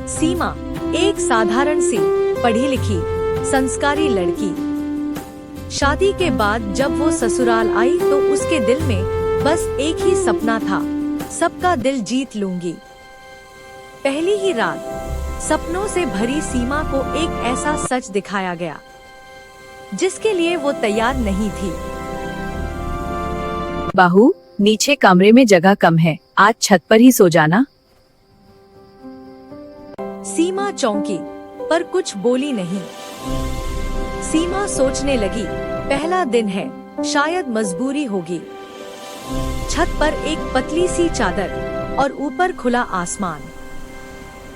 सीमा एक साधारण सी पढ़ी लिखी संस्कारी लड़की। शादी के बाद जब वो ससुराल आई तो उसके दिल में बस एक ही सपना था, सबका दिल जीत लूंगी। पहली ही रात सपनों से भरी सीमा को एक ऐसा सच दिखाया गया जिसके लिए वो तैयार नहीं थी। बहू, नीचे कमरे में जगह कम है, आज छत पर ही सो जाना। सीमा चौंकी पर कुछ बोली नहीं। सीमा सोचने लगी, पहला दिन है, शायद मजबूरी होगी। छत पर एक पतली सी चादर और ऊपर खुला आसमान।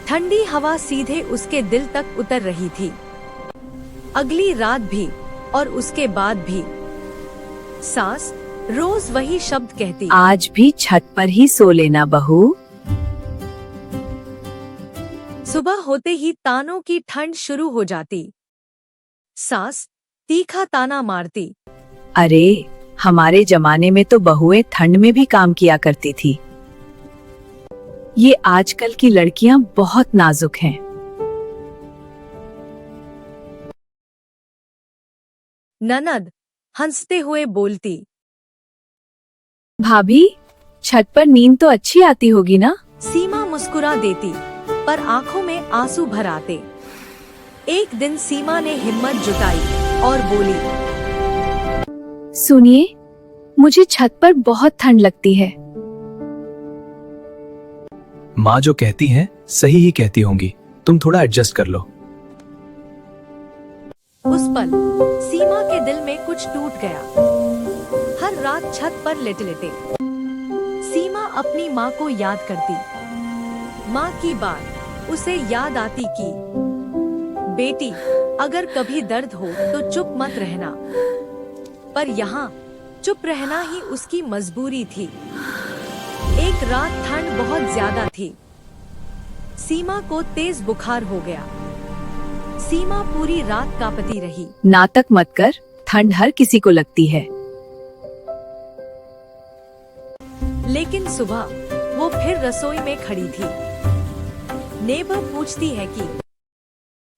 ठंडी हवा सीधे उसके दिल तक उतर रही थी। अगली रात भी और उसके बाद भी सास रोज वही शब्द कहती, आज भी छत पर ही सो लेना बहू। सुबह होते ही तानों की ठंड शुरू हो जाती। सास तीखा ताना मारती, अरे, हमारे जमाने में तो बहुएं ठंड में भी काम किया करती थी। ये आजकल की लड़कियां बहुत नाजुक हैं। ननद हंसते हुए बोलती, भाभी, छत पर नींद तो अच्छी आती होगी ना? सीमा मुस्कुरा देती पर आंखों में आंसू भर आते। एक दिन सीमा ने हिम्मत जुटाई और बोली, सुनिए, मुझे छत पर बहुत ठंड लगती है। माँ जो कहती हैं सही ही कहती होंगी, तुम थोड़ा एडजस्ट कर लो। उस पल सीमा के दिल में कुछ टूट गया। हर रात छत पर लेटे लेटे सीमा अपनी माँ को याद करती। माँ की बात उसे याद आती कि बेटी, अगर कभी दर्द हो तो चुप मत रहना। पर यहाँ चुप रहना ही उसकी मजबूरी थी। एक रात ठंड बहुत ज्यादा थी। सीमा को तेज बुखार हो गया। सीमा पूरी रात कांपती रही। नाटक मत कर, ठंड हर किसी को लगती है। लेकिन सुबह वो फिर रसोई में खड़ी थी। नेबर पूछती है कि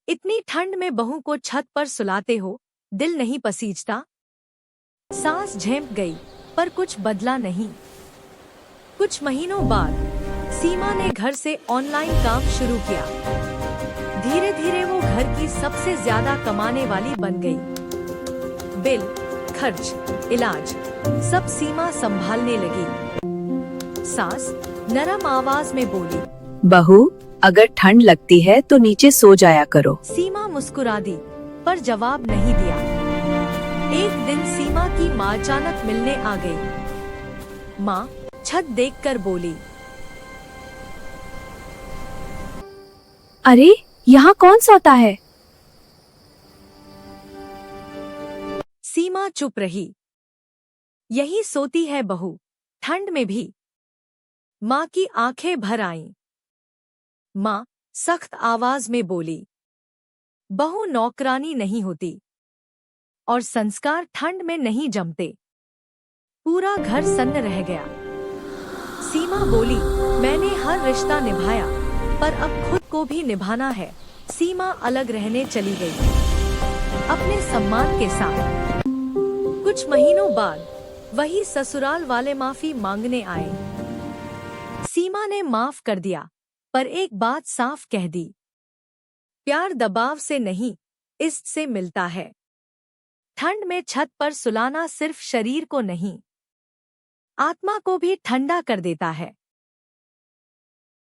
इतनी ठंड में बहू को छत पर सुलाते हो, दिल नहीं पसीजता? सास झेंप गई पर कुछ बदला नहीं। कुछ महीनों बाद सीमा ने घर से ऑनलाइन काम शुरू किया। धीरे धीरे वो घर की सबसे ज्यादा कमाने वाली बन गई। बिल, खर्च, इलाज सब सीमा संभालने लगी। सास नरम आवाज में बोली, बहू, अगर ठंड लगती है तो नीचे सो जाया करो। सीमा मुस्कुरा दी पर जवाब नहीं दिया। एक दिन सीमा की माँ अचानक मिलने आ गई। माँ छत देखकर बोली, अरे, यहाँ कौन सोता है? सीमा चुप रही। यही सोती है बहू, ठंड में भी। माँ की आंखें भर आईं। माँ सख्त आवाज में बोली, बहू नौकरानी नहीं होती और संस्कार ठंड में नहीं जमते। पूरा घर सन्न रह गया। सीमा बोली, मैंने हर रिश्ता निभाया पर अब खुद को भी निभाना है। सीमा अलग रहने चली गई, अपने सम्मान के साथ। कुछ महीनों बाद वही ससुराल वाले माफी मांगने आए। सीमा ने माफ कर दिया पर एक बात साफ कह दी, प्यार दबाव से नहीं, इश्क से मिलता है। ठंड में छत पर सुलाना सिर्फ शरीर को नहीं, आत्मा को भी ठंडा कर देता है।